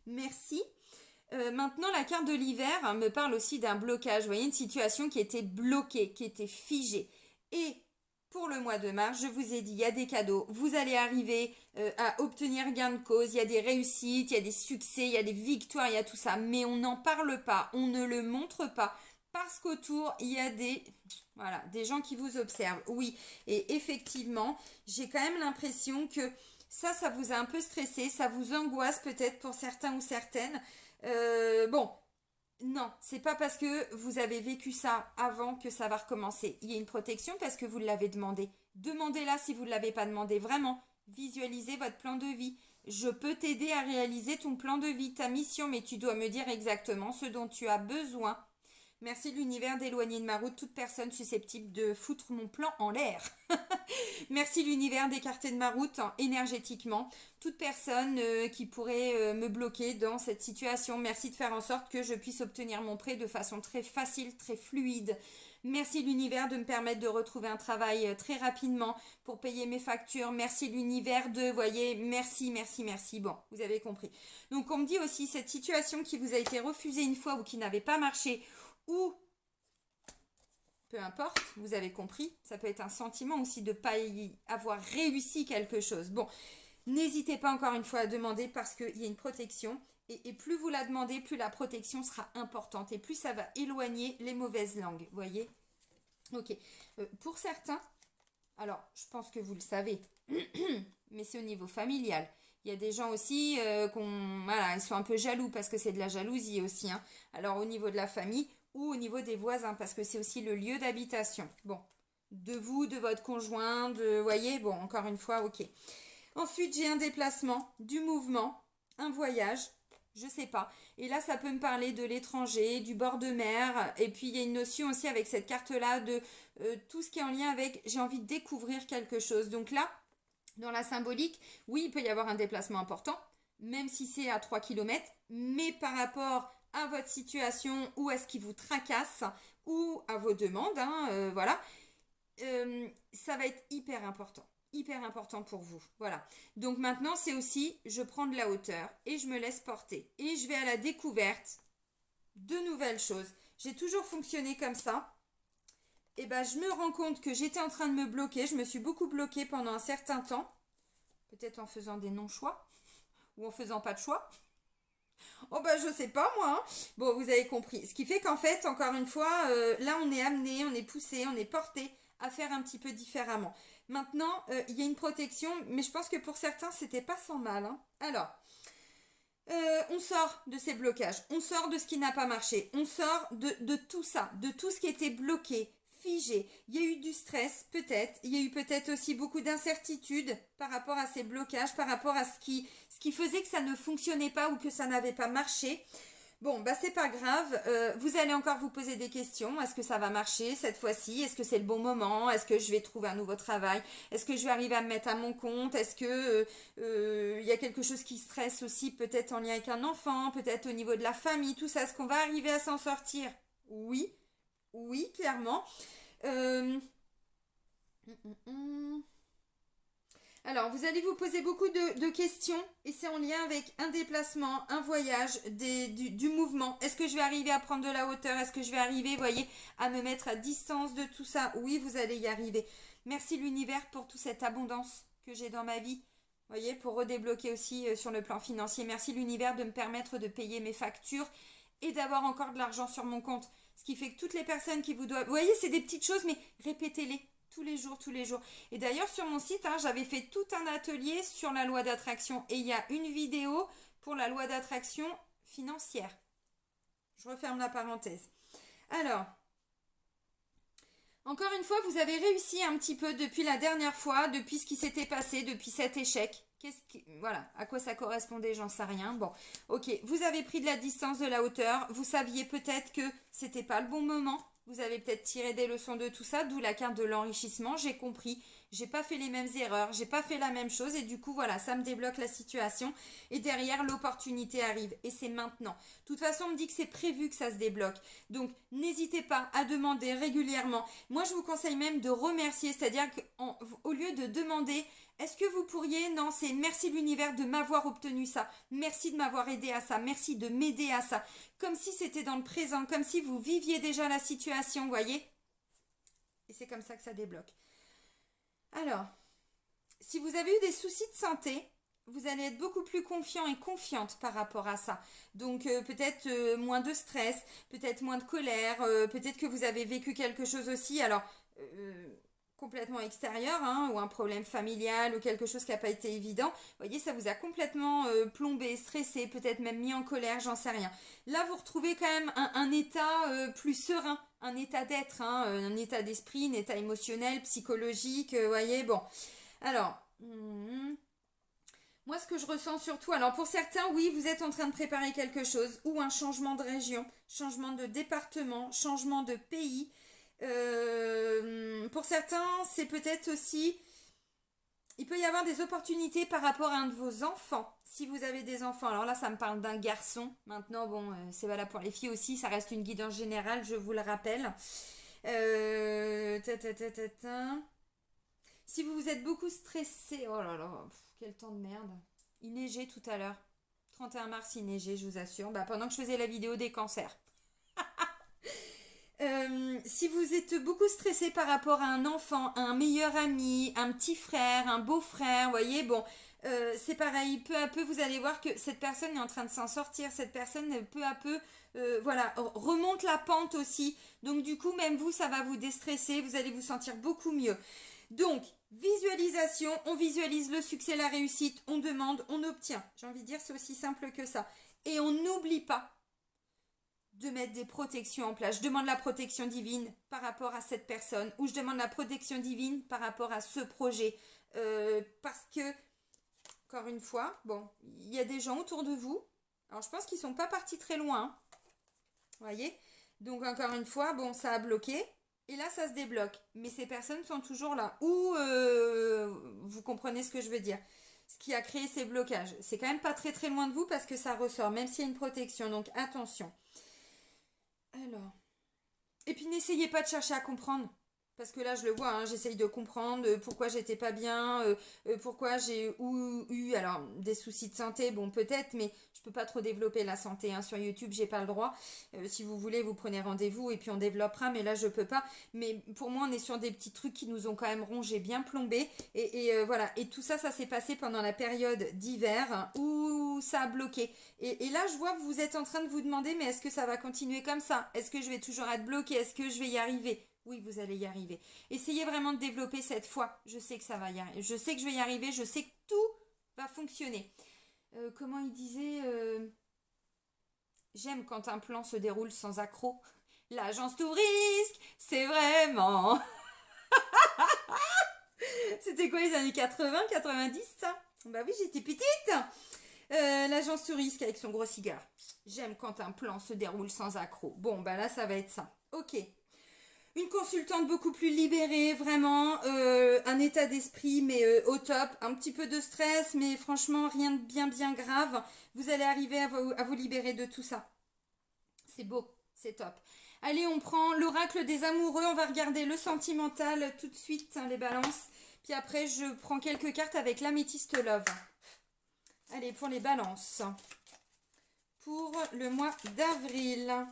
Merci. Maintenant, la carte de l'hiver, hein, me parle aussi d'un blocage. Vous voyez, une situation qui était bloquée, qui était figée. Et pour le mois de mars, je vous ai dit, il y a des cadeaux. Vous allez arriver à obtenir gain de cause. Il y a des réussites, il y a des succès, il y a des victoires, il y a tout ça. Mais on n'en parle pas, on ne le montre pas. Parce qu'autour, il y a voilà, des gens qui vous observent. Oui, et effectivement, j'ai quand même l'impression que ça vous a un peu stressé. Ça vous angoisse peut-être pour certains ou certaines. Bon, non, c'est pas parce que vous avez vécu ça avant que ça va recommencer. Il y a une protection parce que vous l'avez demandé. Demandez-la si vous ne l'avez pas demandé. Vraiment, visualisez votre plan de vie. Je peux t'aider à réaliser ton plan de vie, ta mission, mais tu dois me dire exactement ce dont tu as besoin. Merci l'univers d'éloigner de ma route toute personne susceptible de foutre mon plan en l'air. Merci l'univers d'écarter de ma route, hein, énergétiquement toute personne qui pourrait me bloquer dans cette situation. Merci de faire en sorte que je puisse obtenir mon prêt de façon très facile, très fluide. Merci l'univers de me permettre de retrouver un travail très rapidement pour payer mes factures. Merci l'univers de, voyez, merci, merci, merci. Bon, vous avez compris. Donc on me dit aussi cette situation qui vous a été refusée une fois ou qui n'avait pas marché ou peu importe, vous avez compris, ça peut être un sentiment aussi de ne pas y avoir réussi quelque chose. Bon, n'hésitez pas encore une fois à demander parce qu'il y a une protection et plus vous la demandez, plus la protection sera importante et plus ça va éloigner les mauvaises langues, voyez. Ok, pour certains, alors je pense que vous le savez, mais c'est au niveau familial. Il y a des gens aussi voilà, ils sont un peu jaloux parce que c'est de la jalousie aussi, hein. Alors au niveau de la famille ou au niveau des voisins parce que c'est aussi le lieu d'habitation. Bon, de vous, de votre conjoint, voyez, bon, encore une fois, ok. Ensuite, j'ai un déplacement, du mouvement, un voyage, je sais pas. Et là, ça peut me parler de l'étranger, du bord de mer. Et puis, il y a une notion aussi avec cette carte-là de tout ce qui est en lien avec j'ai envie de découvrir quelque chose. Donc là, dans la symbolique, oui, il peut y avoir un déplacement important, même si c'est à 3 kilomètres, mais par rapport à votre situation ou à ce qui vous tracasse ou à vos demandes, hein, voilà, ça va être hyper important pour vous. Voilà. Donc maintenant, c'est aussi, je prends de la hauteur et je me laisse porter. Et je vais à la découverte de nouvelles choses. J'ai toujours fonctionné comme ça. Et ben, je me rends compte que j'étais en train de me bloquer. Je me suis beaucoup bloquée pendant un certain temps. Peut-être en faisant des non-choix ou en faisant pas de choix. Oh bah je sais pas moi, hein. Bon, vous avez compris. Ce qui fait qu'en fait, encore une fois, là on est amené, on est poussé, on est porté à faire un petit peu différemment. Maintenant, il y a une protection, mais je pense que pour certains, c'était pas sans mal, hein. Alors, on sort de ces blocages, on sort de ce qui n'a pas marché, on sort de tout ça, de tout ce qui était bloqué, figé. Il y a eu du stress, peut-être. Il y a eu peut-être aussi beaucoup d'incertitudes par rapport à ces blocages, par rapport à ce qui faisait que ça ne fonctionnait pas ou que ça n'avait pas marché. Bon, bah c'est pas grave. Vous allez encore vous poser des questions. Est-ce que ça va marcher cette fois-ci? Est-ce que c'est le bon moment? Est-ce que je vais trouver un nouveau travail? Est-ce que je vais arriver à me mettre à mon compte? Est-ce que y a quelque chose qui stresse aussi, peut-être en lien avec un enfant, peut-être au niveau de la famille, tout ça? Est-ce qu'on va arriver à s'en sortir? Oui Oui, clairement. Euh, Alors, vous allez vous poser beaucoup de questions et c'est en lien avec un déplacement, un voyage, du mouvement. Est-ce que je vais arriver à prendre de la hauteur? Est-ce que je vais arriver, vous voyez, à me mettre à distance de tout ça? Oui, vous allez y arriver. Merci l'univers pour toute cette abondance que j'ai dans ma vie. Vous voyez, pour redébloquer aussi sur le plan financier. Merci l'univers de me permettre de payer mes factures et d'avoir encore de l'argent sur mon compte. Ce qui fait que toutes les personnes qui vous doivent... Vous voyez, c'est des petites choses, mais répétez-les tous les jours, tous les jours. Et d'ailleurs, sur mon site, hein, j'avais fait tout un atelier sur la loi d'attraction. Et il y a une vidéo pour la loi d'attraction financière. Je referme la parenthèse. Alors, encore une fois, vous avez réussi un petit peu depuis la dernière fois, depuis ce qui s'était passé, depuis cet échec. Voilà, à quoi ça correspondait, j'en sais rien. Bon, ok, vous avez pris de la distance, de la hauteur. Vous saviez peut-être que c'était pas le bon moment. Vous avez peut-être tiré des leçons de tout ça, d'où la carte de l'enrichissement. J'ai compris, j'ai pas fait les mêmes erreurs, j'ai pas fait la même chose et du coup voilà, ça me débloque la situation et derrière l'opportunité arrive et c'est maintenant. De toute façon, on me dit que c'est prévu que ça se débloque. Donc n'hésitez pas à demander régulièrement. Moi, je vous conseille même de remercier, c'est-à-dire qu'au lieu de demander est-ce que vous pourriez, non, c'est merci l'univers de m'avoir obtenu ça, merci de m'avoir aidé à ça, merci de m'aider à ça, comme si c'était dans le présent, comme si vous viviez déjà la situation, vous voyez. Et c'est comme ça que ça débloque. Alors, si vous avez eu des soucis de santé, vous allez être beaucoup plus confiant et confiante par rapport à ça. Donc peut-être moins de stress, peut-être moins de colère, peut-être que vous avez vécu quelque chose aussi. Alors, complètement extérieur, hein, ou un problème familial ou quelque chose qui n'a pas été évident, vous voyez, ça vous a complètement plombé, stressé, peut-être même mis en colère, j'en sais rien. Là, vous retrouvez quand même un état plus serein, un état d'être, hein, un état d'esprit, un état émotionnel, psychologique, vous voyez, bon. Alors, moi, ce que je ressens surtout, alors pour certains, oui, vous êtes en train de préparer quelque chose, ou un changement de région, changement de département, changement de pays. Pour certains, c'est peut-être aussi, il peut y avoir des opportunités par rapport à un de vos enfants. Si vous avez des enfants, alors là, ça me parle d'un garçon. Maintenant, bon, c'est valable pour les filles aussi, ça reste une guidance générale, je vous le rappelle. Ta, ta, ta, ta, ta. Si vous vous êtes beaucoup stressé, oh là là, quel temps de merde. Il neigeait tout à l'heure. 31 mars, il neigeait, je vous assure. Bah, pendant que je faisais la vidéo des cancers. Si vous êtes beaucoup stressé par rapport à un enfant, un meilleur ami, un petit frère, un beau-frère, vous voyez, bon, c'est pareil, peu à peu, vous allez voir que cette personne est en train de s'en sortir, cette personne, peu à peu, voilà, remonte la pente aussi. Donc, du coup, même vous, ça va vous déstresser, vous allez vous sentir beaucoup mieux. Donc, visualisation, on visualise le succès, la réussite, on demande, on obtient. J'ai envie de dire, c'est aussi simple que ça. Et on n'oublie pas de mettre des protections en place. Je demande la protection divine par rapport à cette personne ou je demande la protection divine par rapport à ce projet. Parce que, encore une fois, bon, il y a des gens autour de vous. Alors, je pense qu'ils ne sont pas partis très loin. Hein. Vous voyez? Donc, encore une fois, bon, ça a bloqué. Et là, ça se débloque. Mais ces personnes sont toujours là. Ou, vous comprenez ce que je veux dire. Ce qui a créé ces blocages. C'est quand même pas très très loin de vous parce que ça ressort, même s'il y a une protection. Donc, attention. Alors. Et puis n'essayez pas de chercher à comprendre. Parce que là, je le vois, hein, j'essaye de comprendre pourquoi j'étais pas bien, pourquoi j'ai eu alors des soucis de santé, bon peut-être, mais je peux pas trop développer la santé hein, sur YouTube, j'ai pas le droit. Si vous voulez, vous prenez rendez-vous et puis on développera, mais là je peux pas. Mais pour moi, on est sur des petits trucs qui nous ont quand même rongé, bien plombé. Et voilà, et tout ça, ça s'est passé pendant la période d'hiver hein, où ça a bloqué. Et là, je vois que vous êtes en train de vous demander, mais est-ce que ça va continuer comme ça? Est-ce que je vais toujours être bloqué? Est-ce que je vais y arriver? Oui, vous allez y arriver. Essayez vraiment de développer cette foi. Je sais que ça va y arriver. Je sais que je vais y arriver. Je sais que tout va fonctionner. Comment il disait j'aime quand un plan se déroule sans accroc. L'agence Tourisque, c'est vraiment... C'était quoi les années 80, 90 ça? Bah oui, j'étais petite. L'agence Tourisque avec son gros cigare. J'aime quand un plan se déroule sans accroc. Bon, bah là, ça va être ça. Ok. Une consultante beaucoup plus libérée, vraiment, un état d'esprit, mais au top, un petit peu de stress, mais franchement, rien de bien, bien grave. Vous allez arriver à vous libérer de tout ça. C'est beau, C'est top. Allez, on prend l'oracle des amoureux. On va regarder le sentimental tout de suite, hein, les balances. Puis après, je prends quelques cartes avec l'améthyste love. Allez, pour les balances. Pour le mois d'avril.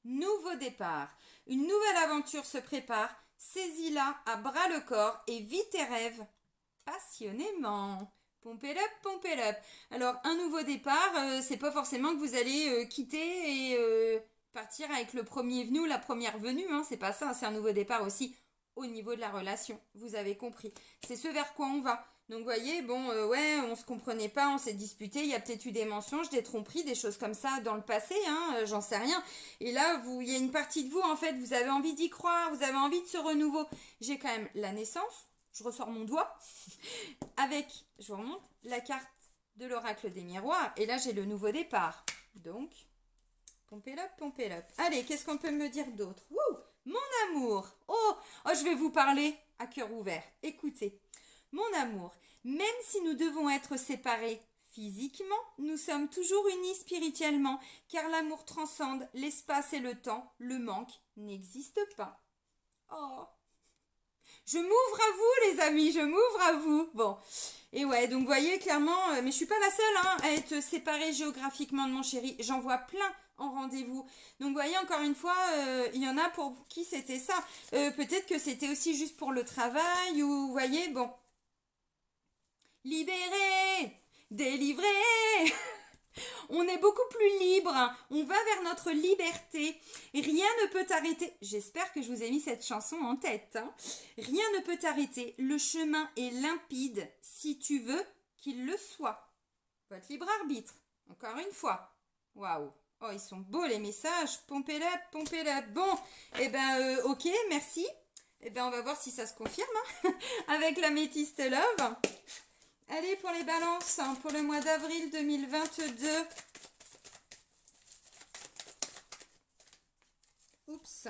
Nouveau départ. Une nouvelle aventure se prépare. Saisis-la à bras le corps et vis tes rêves passionnément. Pompez-le, pompez-le. Alors, un nouveau départ, c'est pas forcément que vous allez quitter et partir avec le premier venu ou la première venue. Hein, c'est pas ça, c'est un nouveau départ aussi au niveau de la relation. Vous avez compris. C'est ce vers quoi on va. Donc, vous voyez, bon, ouais, on se comprenait pas, on s'est disputé, il y a peut-être eu des mensonges, des tromperies, des choses comme ça dans le passé, hein, j'en sais rien. Et là, il y a une partie de vous, en fait, vous avez envie d'y croire, vous avez envie de ce renouveau. J'ai quand même la naissance, je ressors mon doigt, avec, je vous remonte, la carte de l'oracle des miroirs, et là, j'ai le nouveau départ. Donc, pompez-le, pompez-le. Allez, qu'est-ce qu'on peut me dire d'autre? Wouh, mon amour. Oh, je vais vous parler à cœur ouvert. Écoutez. Mon amour, même si nous devons être séparés physiquement, nous sommes toujours unis spirituellement, car l'amour transcende l'espace et le temps, le manque n'existe pas. Oh, je m'ouvre à vous les amis, je m'ouvre à vous. Bon, et ouais, donc vous voyez clairement, mais je suis pas la seule hein, à être séparée géographiquement de mon chéri, j'en vois plein en rendez-vous. Donc vous voyez encore une fois, il y en a pour qui c'était ça. Peut-être que c'était aussi juste pour le travail ou vous voyez, bon. Libéré, délivré, on est beaucoup plus libre, on va vers notre liberté, rien ne peut t'arrêter, j'espère que je vous ai mis cette chanson en tête, hein. Rien ne peut t'arrêter, le chemin est limpide si tu veux qu'il le soit. Votre libre arbitre, encore une fois, waouh. Oh, ils sont beaux les messages, pompez-le, pompez-le. Bon, eh ben, ok, merci. Eh ben, on va voir si ça se confirme, hein, avec l'améthyste love. Allez, pour les balances, hein, pour le mois d'avril 2022. Oups.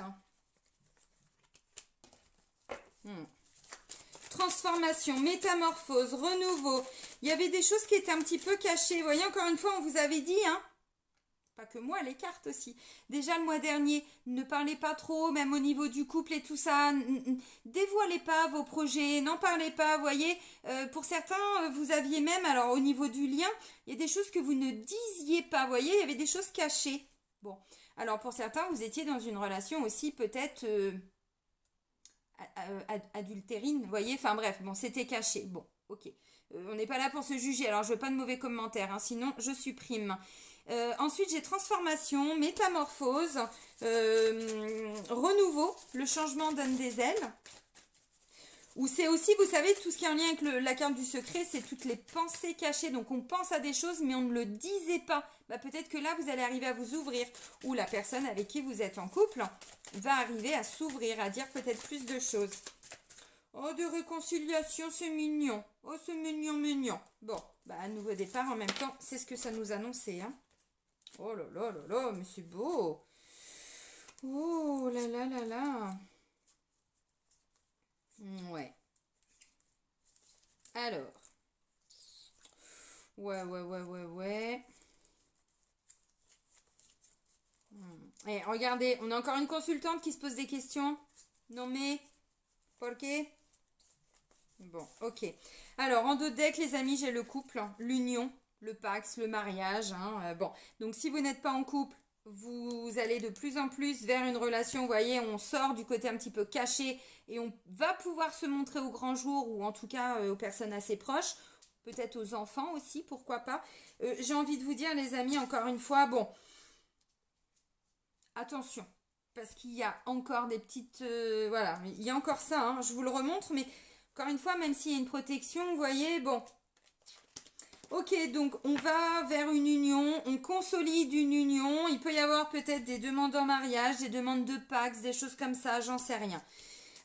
Transformation, métamorphose, renouveau. Il y avait des choses qui étaient un petit peu cachées. Vous voyez, encore une fois, on vous avait dit, hein. Pas que moi, les cartes aussi. Déjà le mois dernier, ne parlez pas trop, même au niveau du couple et tout ça. Dévoilez pas vos projets, n'en parlez pas, vous voyez. Pour certains, vous aviez même, alors au niveau du lien, il y a des choses que vous ne disiez pas, vous voyez, il y avait des choses cachées. Bon, alors pour certains, vous étiez dans une relation aussi peut-être adultérine, vous voyez. Enfin bref, bon, c'était caché. Bon, ok. On n'est pas là pour se juger, alors je veux pas de mauvais commentaires, hein, sinon je supprime. Ensuite, j'ai transformation, métamorphose, renouveau, le changement donne des ailes. Ou c'est aussi, vous savez, tout ce qui est en lien avec la carte du secret, c'est toutes les pensées cachées. Donc, on pense à des choses, mais on ne le disait pas. Bah, peut-être que là, vous allez arriver à vous ouvrir. Ou la personne avec qui vous êtes en couple va arriver à s'ouvrir, à dire peut-être plus de choses. Oh, de réconciliation, c'est mignon. Oh, c'est mignon, mignon. Bon, bah, un nouveau départ en même temps, c'est ce que ça nous annonçait, hein. Oh là là là là, mais c'est beau. Oh là là là là. Ouais. Alors. Ouais. Et regardez, on a encore une consultante qui se pose des questions. Non mais, pourquoi? Bon, ok. Alors, en deux decks, les amis, j'ai le couple, l'union, le pax, le mariage. Hein, bon, donc si vous n'êtes pas en couple, vous allez de plus en plus vers une relation, vous voyez, on sort du côté un petit peu caché et on va pouvoir se montrer au grand jour ou en tout cas aux personnes assez proches, peut-être aux enfants aussi, pourquoi pas. J'ai envie de vous dire, les amis, encore une fois, bon, attention, parce qu'il y a encore des petites... voilà, il y a encore ça, hein, je vous le remontre, mais encore une fois, même s'il y a une protection, vous voyez, bon... Ok, donc on va vers une union, on consolide une union, il peut y avoir peut-être des demandes en mariage, des demandes de Pax, des choses comme ça, j'en sais rien.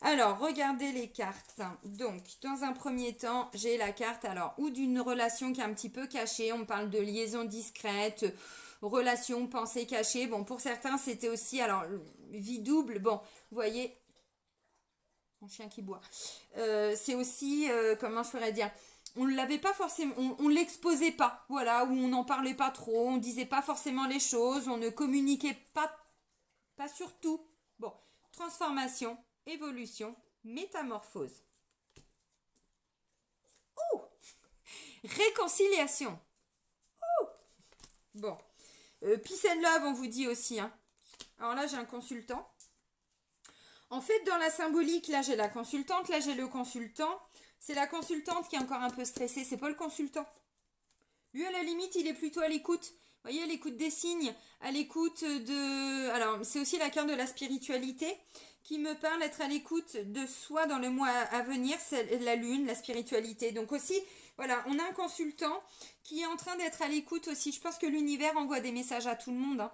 Alors, regardez les cartes. Donc, dans un premier temps, j'ai la carte, alors, ou d'une relation qui est un petit peu cachée, on parle de liaison discrète, relation, pensée cachée. Bon, pour certains, c'était aussi, alors, vie double, bon, vous voyez, mon chien qui boit. C'est aussi, comment je pourrais dire, on ne l'avait pas forcément, on l'exposait pas, voilà, ou on n'en parlait pas trop, on disait pas forcément les choses, on ne communiquait pas sur tout. Bon, transformation, évolution, métamorphose. Ouh, réconciliation. Ouh. Bon, peace and love, on vous dit aussi, hein. Alors là, j'ai un consultant. En fait, dans la symbolique, là, j'ai la consultante, là, j'ai le consultant. C'est la consultante qui est encore un peu stressée, c'est pas le consultant. Lui, à la limite, il est plutôt à l'écoute. Vous voyez, à l'écoute des signes, à l'écoute de... Alors, c'est aussi la carte de la spiritualité qui me parle d'être à l'écoute de soi dans le mois à venir, c'est la lune, la spiritualité. Donc aussi, voilà, on a un consultant qui est en train d'être à l'écoute aussi. Je pense que l'univers envoie des messages à tout le monde, hein.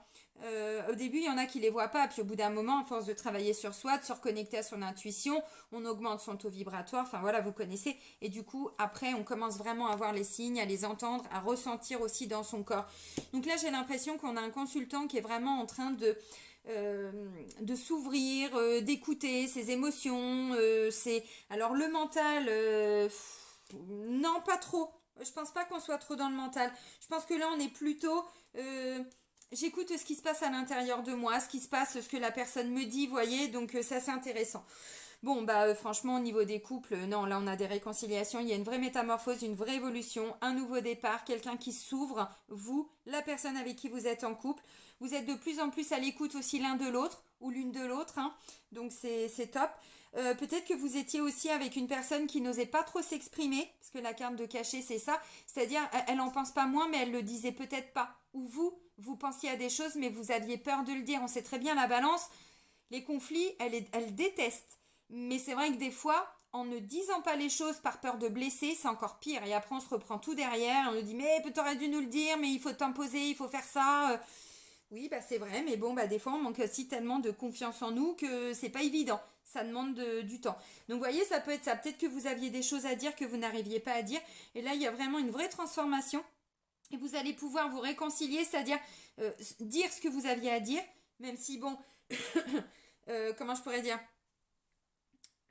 Au début, il y en a qui les voient pas, puis au bout d'un moment, à force de travailler sur soi, de se reconnecter à son intuition, on augmente son taux vibratoire, enfin voilà, vous connaissez, et du coup, après, on commence vraiment à voir les signes, à les entendre, à ressentir aussi dans son corps. Donc là, j'ai l'impression qu'on a un consultant qui est vraiment en train de s'ouvrir, d'écouter ses émotions, alors le mental, non, pas trop. Je pense pas qu'on soit trop dans le mental. Je pense que là, on est plutôt... j'écoute ce qui se passe à l'intérieur de moi, ce qui se passe, ce que la personne me dit, vous voyez, donc ça c'est intéressant. Bon, bah franchement, au niveau des couples, non, là on a des réconciliations, il y a une vraie métamorphose, une vraie évolution, un nouveau départ, quelqu'un qui s'ouvre, vous, la personne avec qui vous êtes en couple. Vous êtes de plus en plus à l'écoute aussi l'un de l'autre, ou l'une de l'autre, hein, donc c'est top. Peut-être que vous étiez aussi avec une personne qui n'osait pas trop s'exprimer, parce que la carte de cachet c'est ça, c'est-à-dire elle en pense pas moins, mais elle le disait peut-être pas. Ou vous pensiez à des choses, mais vous aviez peur de le dire. On sait très bien la balance, les conflits, elle déteste. Mais c'est vrai que des fois, en ne disant pas les choses par peur de blesser, c'est encore pire. Et après, on se reprend tout derrière. On nous dit, mais t'aurais dû nous le dire, mais il faut t'imposer, il faut faire ça. Oui, bah c'est vrai, mais bon, bah des fois, on manque aussi tellement de confiance en nous que c'est pas évident. Ça demande du temps. Donc, vous voyez, ça peut être ça. Peut-être que vous aviez des choses à dire que vous n'arriviez pas à dire. Et là, il y a vraiment une vraie transformation. Et vous allez pouvoir vous réconcilier, c'est-à-dire dire ce que vous aviez à dire, même si, bon, comment je pourrais dire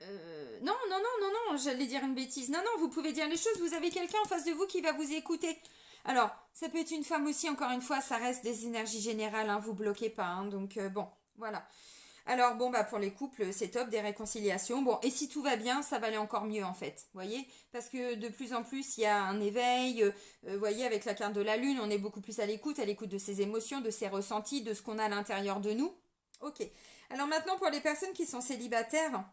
non, non, non, non, non, j'allais dire une bêtise. Non, non, vous pouvez dire les choses, vous avez quelqu'un en face de vous qui va vous écouter. Alors, ça peut être une femme aussi, encore une fois, ça reste des énergies générales, hein, vous bloquez pas, hein, donc bon, voilà. Alors bon, bah pour les couples, c'est top, des réconciliations. Bon, et si tout va bien, ça va aller encore mieux en fait, voyez? Parce que de plus en plus, il y a un éveil, voyez, avec la carte de la lune, on est beaucoup plus à l'écoute de ses émotions, de ses ressentis, de ce qu'on a à l'intérieur de nous. Ok. Alors maintenant, pour les personnes qui sont célibataires,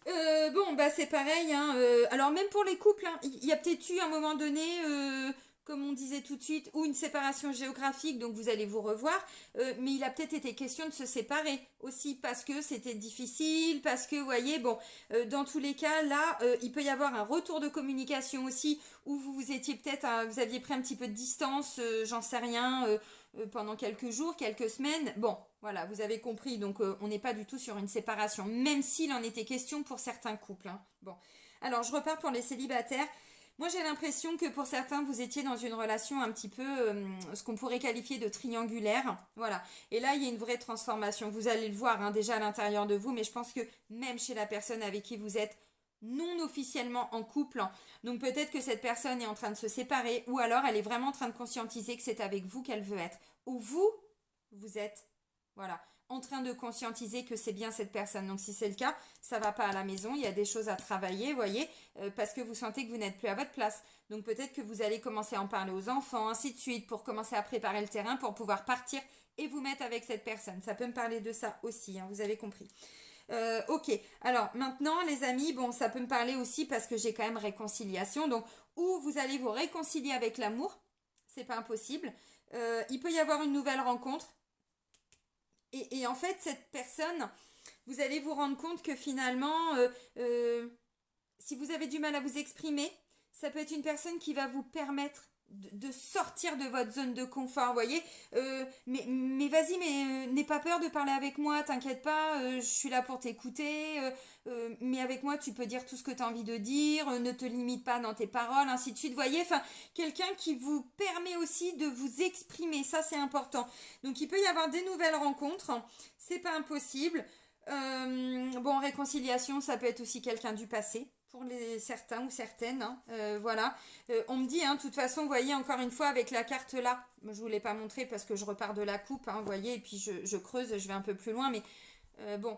bon, bah c'est pareil, hein, alors même pour les couples, hein, il y a peut-être eu un moment donné, comme on disait tout de suite, ou une séparation géographique, donc vous allez vous revoir, mais il a peut-être été question de se séparer aussi parce que c'était difficile, parce que, vous voyez, bon, dans tous les cas, là, il peut y avoir un retour de communication aussi, où vous étiez peut-être, vous aviez pris un petit peu de distance, j'en sais rien, pendant quelques jours, quelques semaines. Bon, voilà, vous avez compris. Donc, on n'est pas du tout sur une séparation, même s'il en était question pour certains couples, hein. Bon, alors je repars pour les célibataires. Moi, j'ai l'impression que pour certains, vous étiez dans une relation un petit peu, ce qu'on pourrait qualifier de triangulaire. Voilà. Et là, il y a une vraie transformation. Vous allez le voir, hein, déjà à l'intérieur de vous, mais je pense que même chez la personne avec qui vous êtes non officiellement en couple, hein. Donc peut-être que cette personne est en train de se séparer, ou alors elle est vraiment en train de conscientiser que c'est avec vous qu'elle veut être. Ou vous êtes, voilà, en train de conscientiser que c'est bien cette personne. Donc si c'est le cas, ça va pas à la maison, il y a des choses à travailler, vous voyez, parce que vous sentez que vous n'êtes plus à votre place. Donc peut-être que vous allez commencer à en parler aux enfants, ainsi de suite, pour commencer à préparer le terrain pour pouvoir partir et vous mettre avec cette personne. Ça peut me parler de ça aussi, hein, vous avez compris. Ok, alors maintenant les amis, bon ça peut me parler aussi parce que j'ai quand même réconciliation, donc ou vous allez vous réconcilier avec l'amour, c'est pas impossible. Il peut y avoir une nouvelle rencontre et en fait cette personne, vous allez vous rendre compte que finalement, si vous avez du mal à vous exprimer, ça peut être une personne qui va vous permettre de sortir de votre zone de confort, vous voyez. Mais vas-y, mais n'aie pas peur de parler avec moi, t'inquiète pas, je suis là pour t'écouter, mais avec moi tu peux dire tout ce que tu as envie de dire, ne te limite pas dans tes paroles, ainsi de suite, vous voyez, enfin, quelqu'un qui vous permet aussi de vous exprimer, ça c'est important. Donc il peut y avoir des nouvelles rencontres, c'est pas impossible. Bon, réconciliation, ça peut être aussi quelqu'un du passé. pour les certains ou certaines. Hein. Voilà. On me dit, hein, de toute façon, vous voyez, encore une fois, avec la carte là, moi, je ne vous l'ai pas montré parce que je repars de la coupe, hein, vous voyez, et puis je creuse, je vais un peu plus loin, mais bon,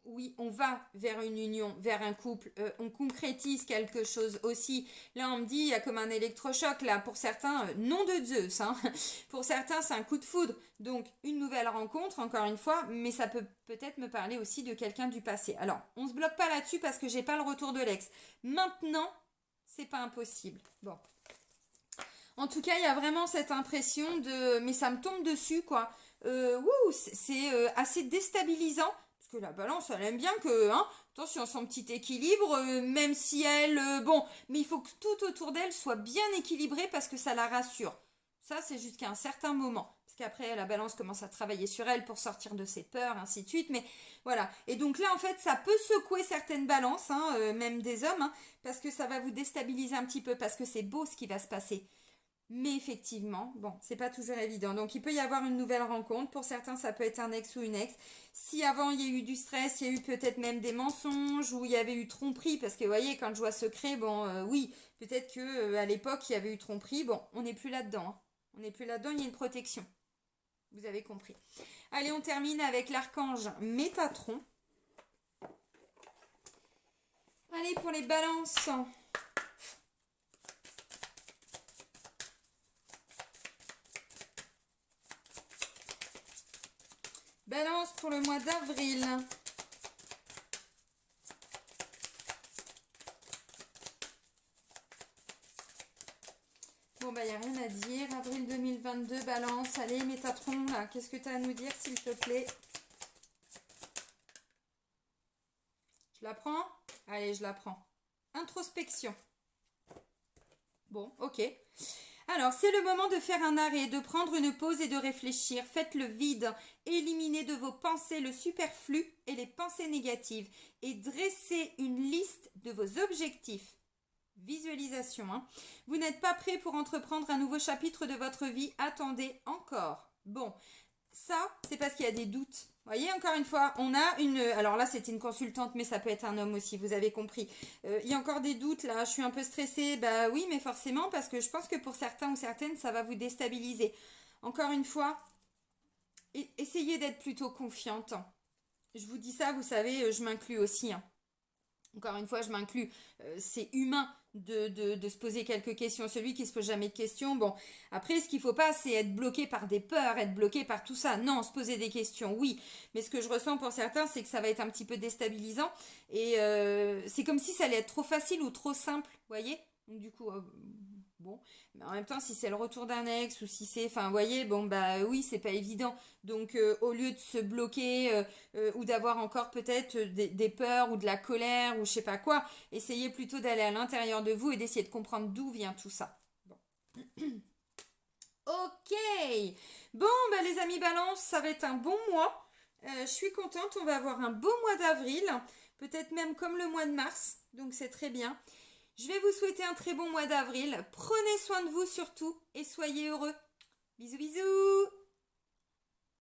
oui, on va vers une union, vers un couple, on concrétise quelque chose aussi. Là, on me dit, il y a comme un électrochoc, là, pour certains, nom de Zeus, hein. Pour certains, c'est un coup de foudre. Donc, une nouvelle rencontre, encore une fois, mais ça peut peut-être me parler aussi de quelqu'un du passé. Alors, on se bloque pas là-dessus parce que j'ai pas le retour de l'ex. Maintenant, c'est pas impossible. Bon. En tout cas, il y a vraiment cette impression de... Mais ça me tombe dessus, quoi. C'est assez déstabilisant. Parce que la balance, elle aime bien que... Hein, attention, son petit équilibre, même si elle... bon, mais il faut que tout autour d'elle soit bien équilibré parce que ça la rassure. Ça, c'est jusqu'à un certain moment. Parce qu'après, la balance commence à travailler sur elle pour sortir de ses peurs, ainsi de suite. Mais voilà. Et donc là, en fait, ça peut secouer certaines balances, hein, même des hommes, hein, parce que ça va vous déstabiliser un petit peu, parce que c'est beau ce qui va se passer. Mais effectivement, bon, c'est pas toujours évident. Donc, il peut y avoir une nouvelle rencontre. Pour certains, ça peut être un ex ou une ex. Si avant, il y a eu du stress, il y a eu peut-être même des mensonges ou il y avait eu tromperie, parce que, vous voyez, quand je vois secret, bon, oui, peut-être que à l'époque, il y avait eu tromperie. Bon, on n'est plus là-dedans. Hein. On n'est plus là-dedans, il y a une protection. Vous avez compris. Allez, on termine avec l'archange Métatron. Allez, pour les balances. Balance pour le mois d'avril. Bon, bah, il n'y a rien à dire. Avril 2022, balance. Allez, Métatron, là, qu'est-ce que tu as à nous dire, s'il te plaît? Je la prends? Allez, je la prends. Introspection. Bon, ok. Alors, c'est le moment de faire un arrêt, de prendre une pause et de réfléchir. Faites le vide. Éliminez de vos pensées le superflu et les pensées négatives. Et dressez une liste de vos objectifs. Visualisation. Hein. Vous n'êtes pas prêt pour entreprendre un nouveau chapitre de votre vie. Attendez encore. Bon, ça, c'est parce qu'il y a des doutes. Vous voyez, encore une fois, on a une... Alors là, c'était une consultante, mais ça peut être un homme aussi, vous avez compris. Il y a encore des doutes, là, je suis un peu stressée. Bah oui, mais forcément, parce que je pense que pour certains ou certaines, ça va vous déstabiliser. Encore une fois, essayez d'être plutôt confiante. Je vous dis ça, vous savez, je m'inclus aussi. Hein. Encore une fois, je m'inclus. C'est humain de se poser quelques questions. Celui qui se pose jamais de questions, bon. Après, ce qu'il faut pas, c'est être bloqué par des peurs, être bloqué par tout ça. Non, se poser des questions, oui. Mais ce que je ressens pour certains, c'est que ça va être un petit peu déstabilisant. Et c'est comme si ça allait être trop facile ou trop simple, vous voyez? Donc du coup, bon. Mais en même temps, si c'est le retour d'un ex ou si c'est... Enfin, vous voyez, bon, bah oui, c'est pas évident. Donc, au lieu de se bloquer ou d'avoir encore peut-être des peurs ou de la colère ou je sais pas quoi, essayez plutôt d'aller à l'intérieur de vous et d'essayer de comprendre d'où vient tout ça. Bon. Ok. Bon, bah les amis balance, ça va être un bon mois. Je suis contente, on va avoir un beau mois d'avril, peut-être même comme le mois de mars, donc c'est très bien. Je vais vous souhaiter un très bon mois d'avril. Prenez soin de vous surtout et soyez heureux. Bisous bisous.